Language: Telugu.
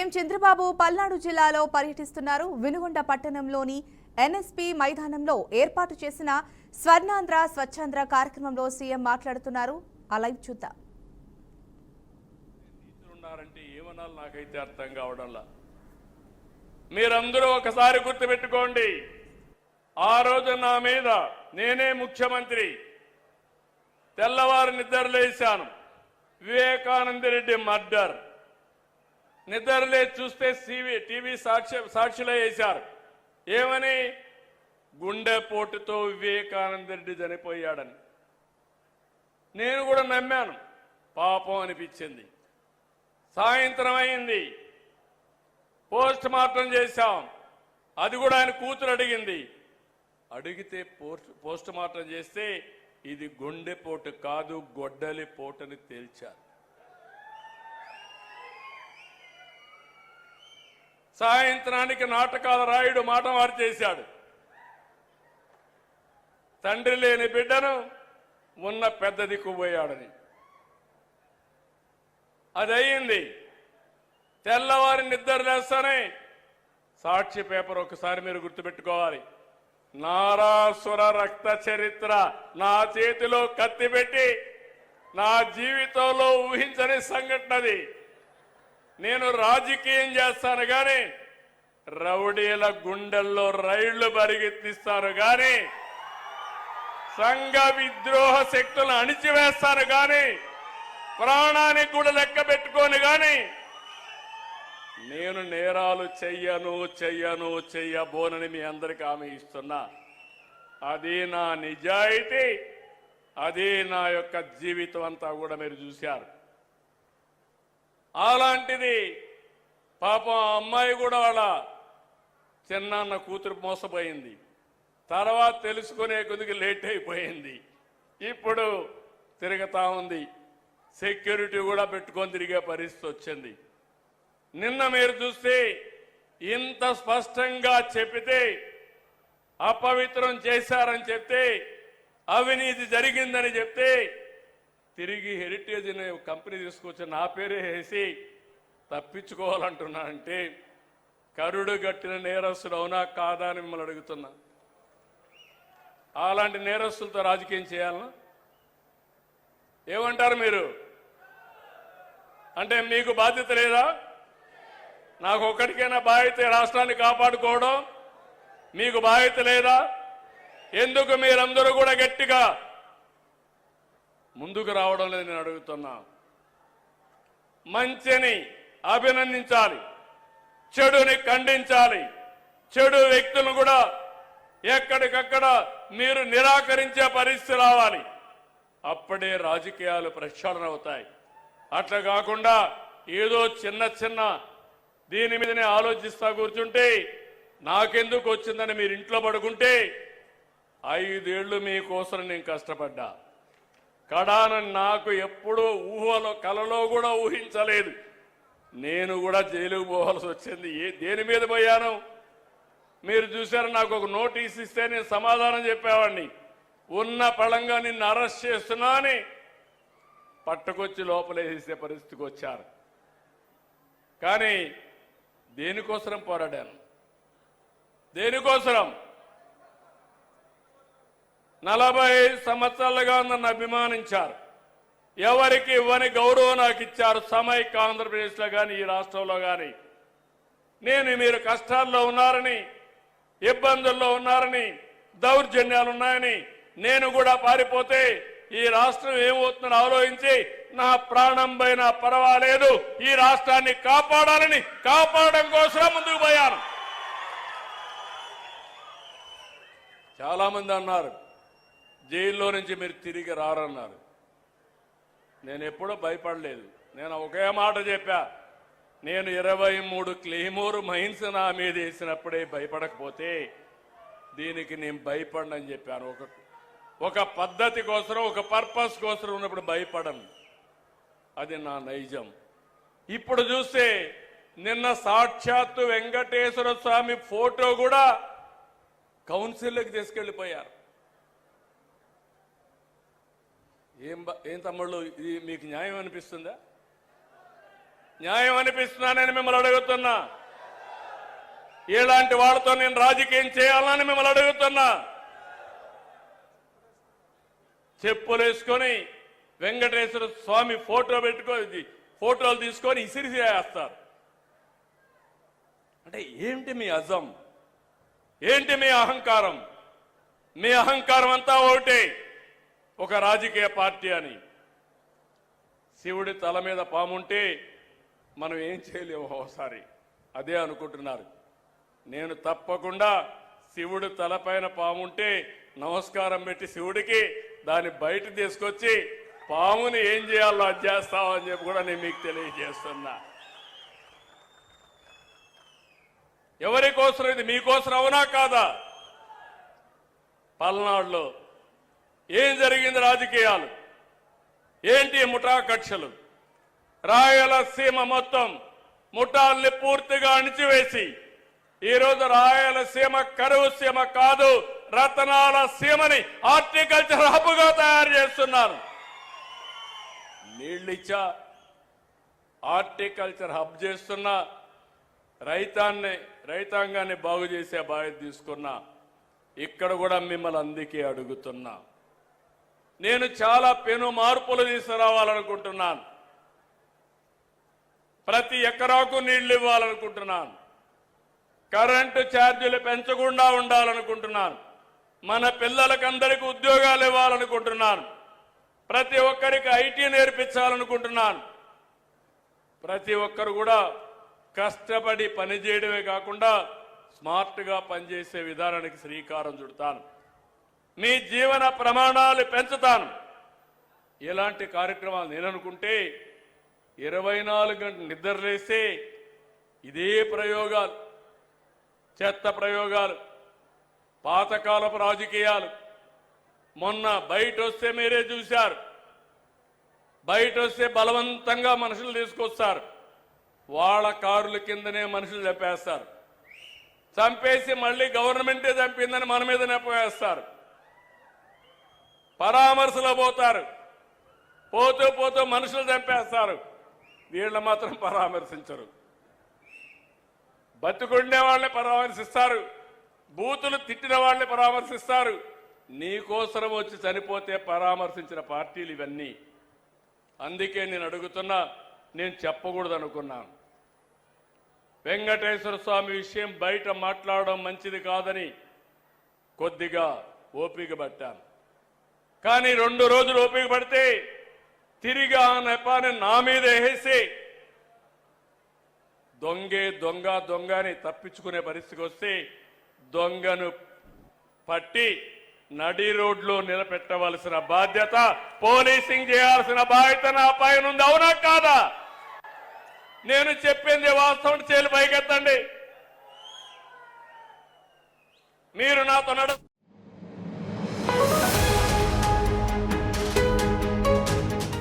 సీఎం చంద్రబాబు పల్నాడు జిల్లాలో పర్యటిస్తున్నారు. వినుగొండ పట్టణంలోని ఎన్ఎస్పీ మైదానంలో ఏర్పాటు చేసిన స్వర్ణాంధ్ర స్వచ్ఛాంధ్ర కార్యక్రమంలో సీఎం మాట్లాడుతున్నారు. ఆ లైవ్ చూద్దాం. నాకైతే అర్థం కావడంలా. మీరందరూ ఒకసారి గుర్తుపెట్టుకోండి, ఆ రోజు నా మీద నేనే ముఖ్యమంత్రి, తెల్లవారు నిద్రలేశాను, వివేకానంద రెడ్డి మర్డర్, నిద్రలే చూస్తే టీవీ సాక్షిలో వేశారు. ఏమని? గుండెపోటుతో వివేకానంద రెడ్డి చనిపోయాడని. నేను కూడా నమ్మాను, పాపం అనిపించింది. సాయంత్రం అయింది, పోస్ట్ మార్టం చేశాం. అది కూడా ఆయన కూతురు అడిగింది. అడిగితే పోస్ట్ మార్టం చేస్తే ఇది గుండెపోటు కాదు, గొడ్డలి పోటని తేల్చారు. సాయంత్రానికి నాటకాల రాయుడు మాట మార్చేశాడు. తండ్రి లేని బిడ్డను ఉన్న పెద్ద దిక్కుపోయాడని. అది అయింది. తెల్లవారి నిద్రలేస్తానే సాక్షి పేపర్ ఒకసారి మీరు గుర్తుపెట్టుకోవాలి. నారాసుర రక్త చరిత్ర నా చేతిలో కత్తి పెట్టి నా జీవితంలో ఊహించని సంఘటనది. నేను రాజకీయం చేస్తాను కానీ రౌడీల గుండెల్లో రైళ్లు పరిగెత్తిస్తాను కానీ సంఘ విద్రోహ శక్తులను అణిచివేస్తాను కానీ ప్రాణానికి కూడా లెక్క పెట్టుకోను కానీ నేను నేరాలు చెయ్యబోనని మీ అందరికీ హామీ ఇస్తున్నా. అది నా నిజాయితీ, అది నా యొక్క జీవితం అంతా కూడా మీరు చూశారు. అలాంటిది పాపం ఆ అమ్మాయి కూడా వాళ్ళ చిన్నాన్న కూతురు మోసపోయింది. తర్వాత తెలుసుకునే కొద్దిగా లేట్ అయిపోయింది. ఇప్పుడు తిరుగుతా ఉంది. సెక్యూరిటీ కూడా పెట్టుకొని తిరిగే పరిస్థితి వచ్చింది. నిన్న మీరు చూస్తే ఇంత స్పష్టంగా చెప్పితే, అపవిత్రం చేశారని చెప్తే, అవినీతి జరిగిందని చెప్తే తిరిగి హెరిటేజ్ అనే కంపెనీ తీసుకొచ్చి నా పేరే వేసి తప్పించుకోవాలంటున్నానంటే కరుడు గట్టిన నేరస్తుడు అవునా కాదా అని మిమ్మల్ని అడుగుతున్నా. అలాంటి నేరస్తులతో రాజకీయం చేయాలనా? ఏమంటారు మీరు? అంటే మీకు బాధ్యత లేదా? నాకు ఒక్కడికైనా బాధ్యత రాష్ట్రాన్ని కాపాడుకోవడం? మీకు బాధ్యత లేదా? ఎందుకు మీరందరూ కూడా గట్టిగా ముందుకు రావడం లేదు నేను అడుగుతున్నా. మంచిని అభినందించాలి, చెడుని ఖండించాలి. చెడు వ్యక్తులను కూడా ఎక్కడికక్కడ మీరు నిరాకరించే పరిస్థితి రావాలి. అప్పుడే రాజకీయాలు ప్రక్షాళన అవుతాయి. అట్లా కాకుండా ఏదో చిన్న దీని మీదనే ఆలోచిస్తా కూర్చుంటే నాకెందుకు వచ్చిందని మీరు ఇంట్లో పడుకుంటే 5 ఏళ్లు మీకోసం నేను కష్టపడ్డా. కడాన నాకు ఎప్పుడూ కలలో కూడా ఊహించలేదు. నేను కూడా జైలుకు పోవాల్సి వచ్చింది. దేని మీద పోయాను మీరు చూశారు. నాకు ఒక నోటీస్ ఇస్తే నేను సమాధానం చెప్పేవాడిని. ఉన్న పళంగా నిన్ను అరెస్ట్ చేస్తున్నా అని పట్టుకొచ్చి లోపలేసే పరిస్థితికి వచ్చారు. కానీ దేనికోసం పోరాడాను? దేనికోసం? 45 సంవత్సరాలుగా నన్ను అభిమానించారు. ఎవరికి ఇవ్వని గౌరవం నాకు ఇచ్చారు. సమైక్య ఆంధ్రప్రదేశ్లో కానీ ఈ రాష్ట్రంలో కానీ మీరు కష్టాల్లో ఉన్నారని, ఇబ్బందుల్లో ఉన్నారని, దౌర్జన్యాలు ఉన్నాయని నేను కూడా పారిపోతే ఈ రాష్ట్రం ఏమవుతుందని ఆలోచించి నా ప్రాణం పైన పర్వాలేదు, ఈ రాష్ట్రాన్ని కాపాడడం కోసం ముందుకు పోయాను. చాలా మంది అన్నారు జైల్లో నుంచి మీరు తిరిగి రారన్నారు. నేను ఎప్పుడూ భయపడలేదు. నేను ఒకే మాట చెప్పా, నేను 23 క్లెయిమోర్ మైన్స్ నా మీద వేసినప్పుడే భయపడకపోతే దీనికి నేను భయపడనని చెప్పాను. ఒక పద్ధతి కోసం, ఒక పర్పస్ కోసం ఉన్నప్పుడు భయపడను. అది నా నైజం. ఇప్పుడు చూస్తే నిన్న సాక్షాత్తు వెంకటేశ్వర స్వామి ఫోటో కూడా కౌన్సిల్లోకి తీసుకెళ్లిపోయారు. ఏం తమ్ముళ్ళు, ఇది మీకు న్యాయం అనిపిస్తుందా? న్యాయం అనిపిస్తున్నానని మిమ్మల్ని అడుగుతున్నా. ఇలాంటి వాళ్ళతో నేను రాజకీయం చేయాలని మిమ్మల్ని అడుగుతున్నా. చెప్పులు వేసుకొని వెంకటేశ్వర స్వామి ఫోటోలు తీసుకొని ఇసిరిసేస్తారు. అంటే ఏంటి మీ అజం, ఏంటి మీ అహంకారం? మీ అహంకారం అంతా ఒకటే, ఒక రాజకీయ పార్టీ అని. శివుడి తల మీద పాముంటే మనం ఏం చేయలేము ఒకసారి, అదే అనుకుంటున్నారు. నేను తప్పకుండా శివుడు తలపైన పాముంటే నమస్కారం పెట్టి శివుడికి దాన్ని బయట తీసుకొచ్చి పాముని ఏం చేయాలో అది చేస్తామని చెప్పి కూడా నేను మీకు తెలియజేస్తున్నా. ఎవరి కోసం ఇది? మీకోసం అవునా కాదా? పల్నాడులో ఏం జరిగింది? రాజకీయాలు ఏంటి? ముఠా కక్షలు. రాయలసీమ మొత్తం ముఠాల్ని పూర్తిగా అణిచివేసి ఈరోజు రాయలసీమ కరువు సీమ కాదు, రతనాల సీమని హార్టికల్చర్ హబ్గా తయారు చేస్తున్నారు. నీళ్ళిచ్చా హార్టికల్చర్ హబ్ చేస్తున్నా, రైతాంగాన్ని బాగు చేసే బాధ్యత తీసుకున్నా. ఇక్కడ కూడా మిమ్మల్ని అందుకే అడుగుతున్నా. నేను చాలా పెను మార్పులు తీసుకురావాలనుకుంటున్నాను. ప్రతి ఎకరాకు నీళ్లు ఇవ్వాలనుకుంటున్నాను. కరెంటు ఛార్జీలు పెంచకుండా ఉండాలనుకుంటున్నాను. మన పిల్లలకందరికీ ఉద్యోగాలు ఇవ్వాలనుకుంటున్నాను. ప్రతి ఒక్కరికి ఐటీ నేర్పించాలనుకుంటున్నాను. ప్రతి ఒక్కరు కూడా కష్టపడి పనిచేయడమే కాకుండా స్మార్ట్గా పనిచేసే విధానానికి శ్రీకారం చుడతాను. మీ జీవన ప్రమాణాలు పెంచుతాను. ఇలాంటి కార్యక్రమాలు నేననుకుంటే 24 గంటలు నిద్రలేస్తే ఇదే ప్రయోగాలు, చెత్త ప్రయోగాలు, పాతకాలపు రాజకీయాలు. మొన్న బయట వస్తే మీరే చూశారు. బయట వస్తే బలవంతంగా మనుషులు తీసుకొస్తారు. వాళ్ళ కారుల కిందనే మనుషులు చంపేస్తారు. చంపేసి మళ్ళీ గవర్నమెంటే చంపిందని మన మీద నెప్పవేస్తారు. పరామర్శలో పోతారు. పోతూ పోతూ మనుషులు చంపేస్తారు. వీళ్ళు మాత్రం పరామర్శించరు. బతుకుండే వాళ్ళని పరామర్శిస్తారు. బూతులు తిట్టిన వాళ్ళని పరామర్శిస్తారు. నీకోసం వచ్చి చనిపోతే పరామర్శించిన పార్టీలు ఇవన్నీ. అందుకే నేను అడుగుతున్నా, నేను చెప్పకూడదు అనుకున్నాను. వెంకటేశ్వర స్వామి విషయం బయట మాట్లాడడం మంచిది కాదని కొద్దిగా ఓపిక పట్టాను. కానీ 2 రోజులు ఓపిక పడితే తిరిగి ఆ నెపాన్ని నా మీద వేసి దొంగ అని తప్పించుకునే పరిస్థితికి వస్తే దొంగను పట్టి నడి రోడ్లో నిలబెట్టవలసిన బాధ్యత, పోలీసింగ్ చేయాల్సిన బాధ్యత నా పైన ఉంది. అవునా కాదా? నేను చెప్పింది వాస్తవం. చేలు పైకెత్తండి. మీరు నాతో